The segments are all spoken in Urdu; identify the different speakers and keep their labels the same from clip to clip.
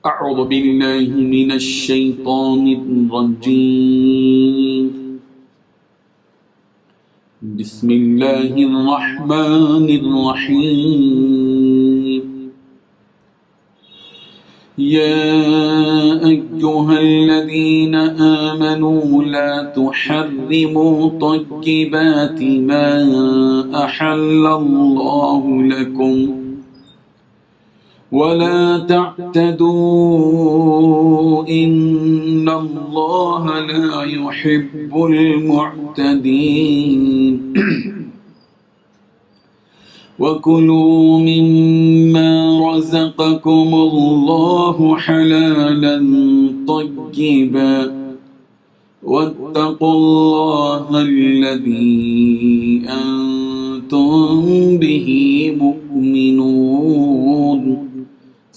Speaker 1: أعوذ بالله من الشيطان الرجيم بسم الله الرحمن الرحيم يا أيها الذين آمنوا لا تحرموا طيبات ما أحل الله لكم ولا تعتدوا إن الله لا يحب المعتدين وكلوا مما رزقكم الله حلالا طيبا واتقوا الله الذي أنتم به مؤمنون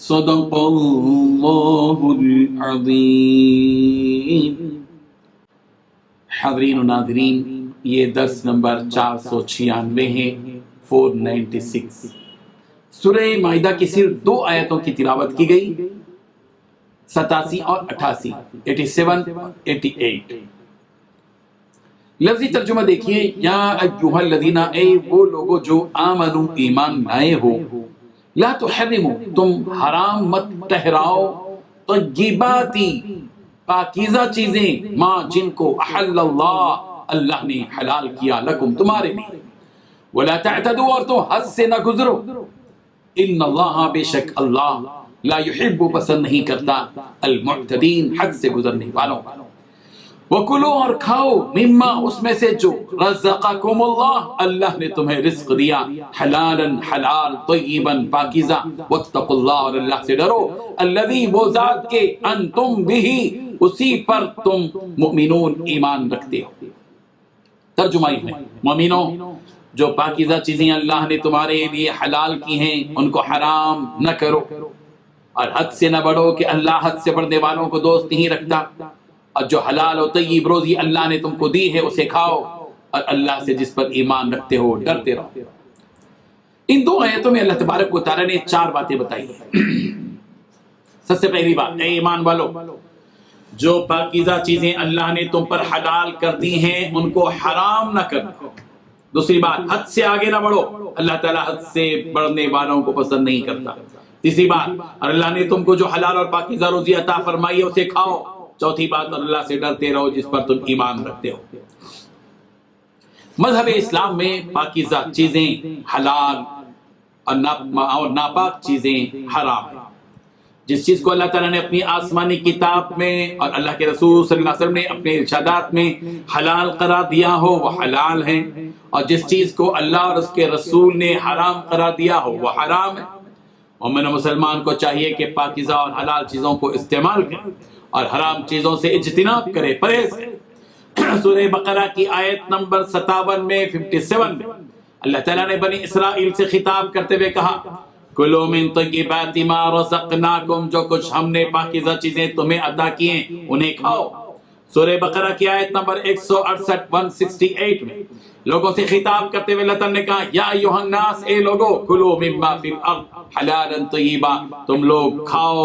Speaker 1: صدق اللہ العظیم۔ حاضرین و ناظرین، یہ درس نمبر 496 ہے، 496۔ سورہ مائدہ کی صرف 2 آیتوں کی تلاوت کی گئی، 87 اور 88، 87 اور 88۔ لفظی ترجمہ دیکھیے، یا ایھا الذین، اے وہ لوگوں جو آمنو ایمان لائے ہو، لا تحرموا تم حرام مت ٹھہراؤ، طیباتی پاکیزہ چیزیں، ماں جن کو احل اللہ اللہ نے حلال کیا لکم تمہارے لیے، ولا تعتدوا اور تو حد سے نہ گزرو، ان اللہ بے شک اللہ لا يحب پسند نہیں کرتا المعتدین حد سے گزرنے والوں۔ وَكُلُوا اور کھاؤ مما اس میں سے جو رزقکم اللہ اللہ نے تمہیں رزق دیا، حلالا حلال، طیبا پاکیزہ، واتقوا اللہ اور اللہ سے ڈرو، الذی وہ ذات کے انتم بھی اسی پر تم مؤمنون ایمان رکھتے ہو۔ ترجمہ ہے، مومنوں جو پاکیزہ چیزیں اللہ نے تمہارے لیے حلال کی ہیں ان کو حرام نہ کرو، اور حد سے نہ بڑھو کہ اللہ حد سے بڑھنے والوں کو دوست نہیں رکھتا، اور جو حلال و طیب روزی اللہ نے تم کو دی ہے اسے کھاؤ، اور اللہ سے جس پر ایمان رکھتے ہو ڈرتے رہو۔ ان 2 آیتوں میں اللہ تبارک و تعالیٰ نے 4 باتیں بتائی ہیں۔ سب سے پہلی بات، اے ایمان والو، جو پاکیزہ چیزیں اللہ نے تم پر حلال کر دی ہیں ان کو حرام نہ کرو۔ دوسری بات، حد سے آگے نہ بڑھو، اللہ تعالیٰ حد سے بڑھنے والوں کو پسند نہیں کرتا۔ تیسری بات، اور اللہ نے تم کو جو حلال اور پاکیزہ روزی عطا فرمائی ہے اسے کھاؤ۔ چوتھی بات، اور اللہ سے ڈرتے رہو جس پر تم ایمان رکھتے ہو۔ مذہب اسلام میں پاکیزہ چیزیں حلال اور ناپاک چیزیں حرام ہیں۔ جس چیز کو اللہ تعالیٰ نے اپنی آسمانی کتاب میں اور اللہ کے رسول صلی اللہ علیہ وسلم نے اپنے ارشادات میں حلال قرار دیا ہو وہ حلال ہے، اور جس چیز کو اللہ اور اس کے رسول نے حرام قرار دیا ہو وہ حرام ہے۔ مومن مسلمان کو چاہیے کہ پاکیزہ اور حلال چیزوں کو استعمال کرے اور حرام چیزوں سے اجتناب کرے، پرہیز کرے۔ سورہ بقرہ کی آیت نمبر 57 میں 57 میں اللہ تعالیٰ نے بنی اسرائیل سے خطاب کرتے ہوئے کہا، کلوا من طیبات ما رزقناکم، جو کچھ ہم نے پاکیزہ چیزیں تمہیں عطا کی ہیں انہیں کھاؤ۔ سورہ بقرہ کی آیت نمبر 168 168 میں لوگوں سے خطاب کرتے ہوئے اللہ تعالیٰ نے کہا، یا ایھا الناس، اے لوگو، کلوا مما فی الارض حلالا طیبا، تم لوگ کھاؤ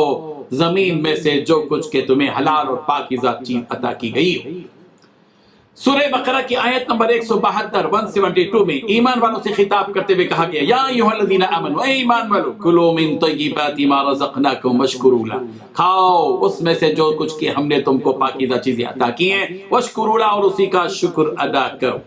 Speaker 1: زمین میں سے جو کچھ کہ تمہیں حلال اور پاکیزہ چیز عطا کی گئی ہو۔ سورہ بقرہ کی آیت نمبر 172 172 میں ایمان والوں سے خطاب کرتے ہوئے کہا گیا، یا ایھا الذین آمنوا، اے ایمان والو، کلوا من طیبات ما رزقناکم واشکروا لہ، کھاؤ اس میں سے جو کچھ کہ ہم نے تم کو پاکیزہ چیزیں عطا کی ہیں، واشکروا لہ، اور اسی کا شکر ادا کرو۔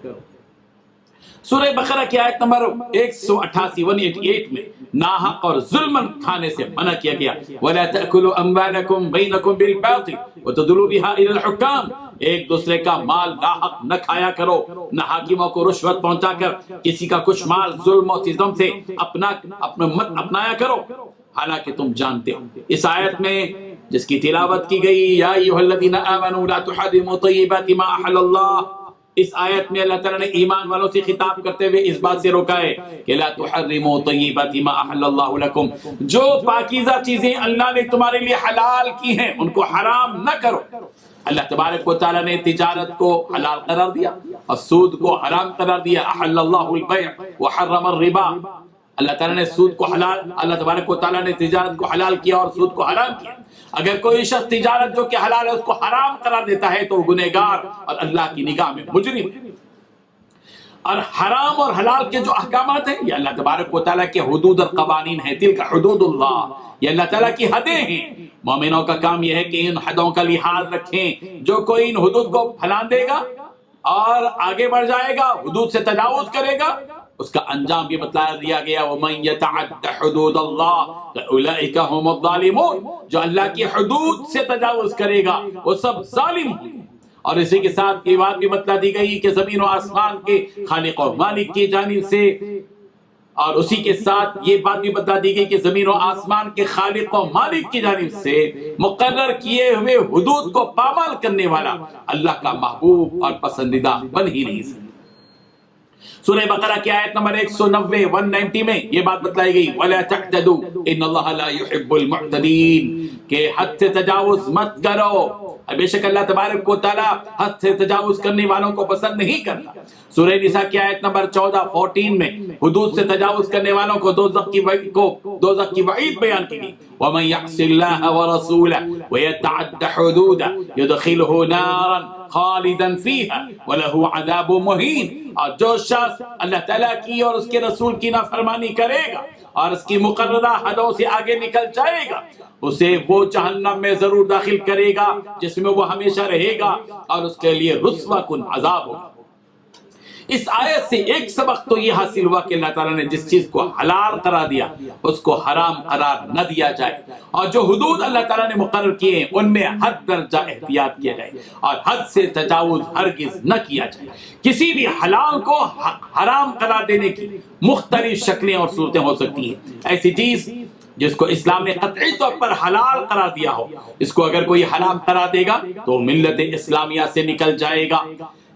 Speaker 1: سورہ بقرہ کی آیت نمبر 188 188 میں ناحق اور ظلم کھانے سے منع کیا گیا، وَلَا تَأْكُلُوا أَمْوَالَكُمْ بَيْنَكُمْ بِالْبَاطِلِ وَتَدْلُوا بِهَا إِلَى الْحُكَّامِ، ایک دوسرے کا مال ناحق نہ کھایا کرو، نہ حاکموں کو رشوت پہنچا کر کسی کا کچھ مال ظلم و ستم سے مت اپنایا کرو حالانکہ تم جانتے ہو۔ اس آیت میں جس کی تلاوت کی گئی، یا ایھا الذین آمنوا لا تحرموا طیبات ما احل اللہ، اس آیت میں اللہ تعالیٰ نے ایمان والوں سے خطاب کرتے ہوئے اس بات سے روکا ہے کہ لا تحرموا طیبات ما احل اللہ لکم، جو پاکیزہ چیزیں اللہ نے تمہارے لیے حلال کی ہیں ان کو حرام نہ کرو۔ اللہ تبارک و تعالیٰ نے تجارت کو حلال قرار دیا اور سود کو حرام قرار دیا، احل اللہ البیع وحرم الربا، اللہ تعالیٰ نے سود کو حلال، اللہ تبارک و تعالیٰ نے تجارت کو حلال کیا اور سود کو حرام کیا۔ اگر کوئی شخص تجارت جو کہ حلال ہے اس کو حرام قرار دیتا ہے تو وہ گنہگار اور اللہ کی نگاہ میں مجرم ہے۔ اور حرام اور حلال کے جو احکامات ہیں یہ اللہ تبارک و تعالیٰ کے حدود اور قوانین ہیں، تلک حدود اللہ، یہ اللہ تعالیٰ کی حدیں ہیں۔ مومنوں کا کام یہ ہے کہ ان حدوں کا لحاظ رکھیں۔ جو کوئی ان حدود کو پھلان دے گا اور آگے بڑھ جائے گا، حدود سے تجاوز کرے گا، اس کا انجام بھی بتلا دیا گیا، وَمَن يَتَعَدَّ حُدُودَ اللَّهِ فَأُولَئِكَ هُمُ الظَّالِمُونَ، جو اللہ کی حدود سے تجاوز کرے گا وہ سب ظالم ہوں گے۔ اور اسی کے ساتھ یہ بات بھی بتلا دی گئی کہ زمین و آسمان کے خالق و مالک کی جانب سے، اور اسی کے ساتھ یہ بات بھی بتا دی گئی کہ زمین و آسمان کے خالق و مالک کی جانب سے مقرر کیے ہوئے حدود کو پامال کرنے والا اللہ کا محبوب اور پسندیدہ بن ہی نہیں سکتا۔ سورہ بقرہ کی آیت نمبر 190 190 میں یہ بات بتلائی گئی، وَلَا تَعْتَدُوا إِنَّ اللَّهَ لَا يُحِبُّ الْمُعْتَدِينَ، کہ حد سے تجاوز مت کرو، بے شک اللہ تبارک و تعالیٰ حد سے تجاوز کرنے والوں کو پسند نہیں کرتا۔ سورہ نساء کی آیت نمبر 14 میں حدود سے تجاوز کرنے والوں کو دوزخ کی وعید بیان کی گئی، وَمَن يَعْصِ اللَّهَ وَرَسُولَهُ وَيَتَعَدَّ حُدُودَهُ يُدْخِلْهُ نَارًا خَالِدًا فِيهَا وَلَهُ عَذَابٌ مُهِينٌ، اور جو شخص اللہ تعالیٰ کی اور اس کے رسول کی نافرمانی کرے گا اور اس کی مقررہ حدوں سے آگے نکل جائے گا، اسے وہ جہنم میں ضرور داخل کرے گا جس میں وہ ہمیشہ رہے گا اور اس کے لیے رسوا کن عذاب ہوگا۔ اس آیت سے ایک سبق تو یہ حاصل ہوا کہ اللہ تعالیٰ نے جس چیز کو حلال قرار دیا اس کو حرام قرار نہ دیا جائے، اور جو حدود اللہ تعالیٰ نے مقرر کیے ہیں ان میں حد درجہ احتیاط کیا جائے اور حد سے تجاوز ہرگز نہ کیا جائے۔ کسی بھی حلال کو حرام قرار دینے کی مختلف شکلیں اور صورتیں ہو سکتی ہیں۔ ایسی چیز جس کو اسلام نے قطعی طور پر حلال قرار دیا ہو، اس کو اگر کوئی حرام قرار دے گا تو ملت اسلامیہ سے نکل جائے گا۔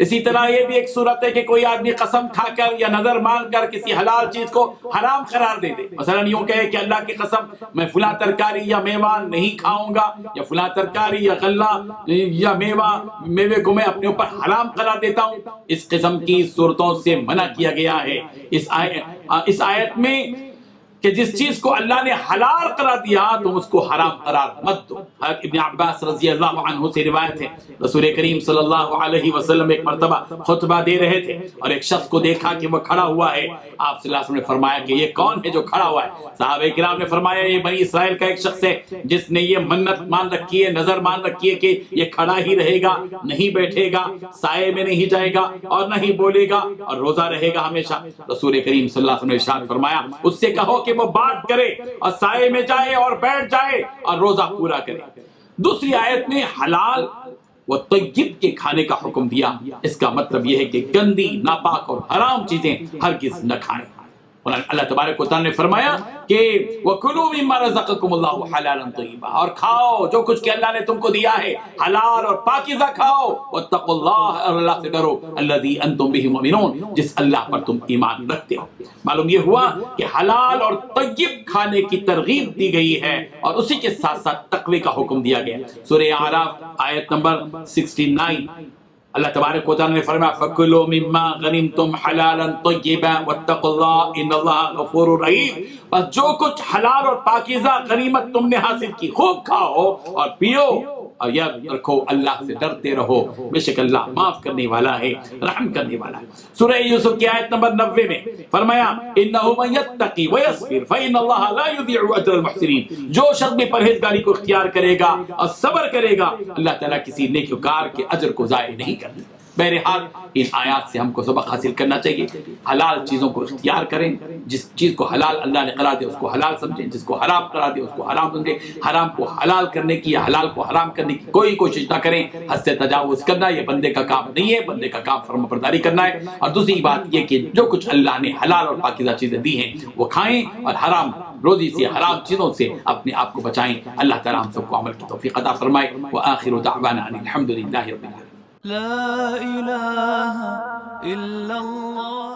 Speaker 1: اسی طرح یہ بھی ایک صورت ہے کہ کوئی آدمی قسم کھا کر یا نظر مان کر کسی حلال چیز کو حرام قرار دے دے، مثلا یوں کہے کہ اللہ کی قسم میں فلاں ترکاری یا میوہ نہیں کھاؤں گا، یا فلاں ترکاری یا غلہ یا میوے کو میں اپنے اوپر حرام قرار دیتا ہوں۔ اس قسم کی صورتوں سے منع کیا گیا ہے اس آیت میں کہ جس چیز کو اللہ نے حلال قرار دیا تم اس کو حرام قرار مت دو۔ حضرت ابن عباس رضی اللہ عنہ سے روایت ہے، رسول کریم صلی اللہ علیہ وسلم ایک مرتبہ خطبہ دے رہے تھے اور ایک شخص کو دیکھا کہ وہ کھڑا ہوا ہے۔ آپ صلی اللہ علیہ وسلم نے فرمایا کہ یہ کون ہے جو کھڑا ہوا ہے؟ صحابہ کرام نے فرمایا یہ بنی اسرائیل کا ایک شخص ہے جس نے یہ منت مان رکھی ہے، نظر مان رکھی ہے کہ یہ کھڑا ہی رہے گا، نہیں بیٹھے گا، سائے میں نہیں جائے گا اور نہ ہی بولے گا اور روزہ رہے گا ہمیشہ۔ رسول کریم صلی اللہ علیہ وسلم نے ارشاد فرمایا اس سے کہو کہ وہ بات کرے اور سائے میں جائے اور بیٹھ جائے اور روزہ پورا کرے۔ دوسری آیت میں حلال و طیب کے کھانے کا حکم دیا، اس کا مطلب یہ ہے کہ گندی، ناپاک اور حرام چیزیں ہرگز نہ کھائیں۔ اللہ تبارک و تعالیٰ نے فرمایا کہ وَكُلُوا مِمَّا رَزَقَكُمُ اللَّهُ حَلَالًا طَيِّبًا، اور کھاؤ جو کچھ کہ اللہ نے تم کو دیا ہے حلال اور پاکیزہ کھاؤ، وَاتَّقُوا اللَّهَ، اور اللہ سے ڈرو، الَّذِي أَنتُم بِهِ مُؤْمِنُونَ، جس اللہ پر تم ایمان رکھتے ہو۔ معلوم یہ ہوا کہ حلال اور طیب کھانے کی ترغیب دی گئی ہے اور اسی کے ساتھ ساتھ تقوی کا حکم دیا گیا۔ سورہ اعراف آیت نمبر 69 اللہ تبارک و تعالیٰ نے فرمایا فَكُلُوا مِمَّا غَنِمْتُمْ حَلَالًا طَيِّبًا وَاتَّقُوا اللَّهَ إِنَّ اللَّهَ غَفُورٌ رَحِيمٌ، بس جو کچھ حلال اور پاکیزہ غنیمت تم نے حاصل کی خوب کھاؤ اور پیو اور یاد رکھو اللہ سے ڈرتے رہو، بے شک اللہ معاف کرنے والا ہے، رحم کرنے والا ہے۔ سورہ یوسف کی آیت نمبر 90 میں فرمایا إِنَّهُ مَن يَتَّقِ وَيَصْبِرْ فَإِنَّ اللَّهَ لَا يُضِيعُ أَجْرَ الْمُحْسِنِينَ، جو شخص بھی پرہیزگاری کو اختیار کرے گا اور صبر کرے گا اللہ تعالیٰ کسی نیکوکار کے اجر کو ضائع نہیں کرتا۔ بہرحال ان آیات سے ہم کو سبق حاصل کرنا چاہیے، حلال چیزوں کو اختیار کریں، جس چیز کو حلال اللہ نے قرار دیا اس کو حلال سمجھیں، جس کو حرام قرار دیا اس کو حرام سمجھیں، حرام کو حلال کرنے کی یا حلال کو حرام کرنے کی کوئی کوشش نہ کریں۔ حد سے تجاوز کرنا یہ بندے کا کام نہیں ہے، بندے کا کام فرمانبرداری کرنا ہے۔ اور دوسری بات یہ کہ جو کچھ اللہ نے حلال اور پاکیزہ چیزیں دی ہیں وہ کھائیں اور حرام روزی سے، حرام چیزوں سے اپنے آپ کو بچائیں۔ اللہ تعالیٰ ہم سب کو عمل کی توفیق عطا فرمائے۔ وآخر دعوانا ان الحمد للہ رب العالمین۔
Speaker 2: لا إله إلا الله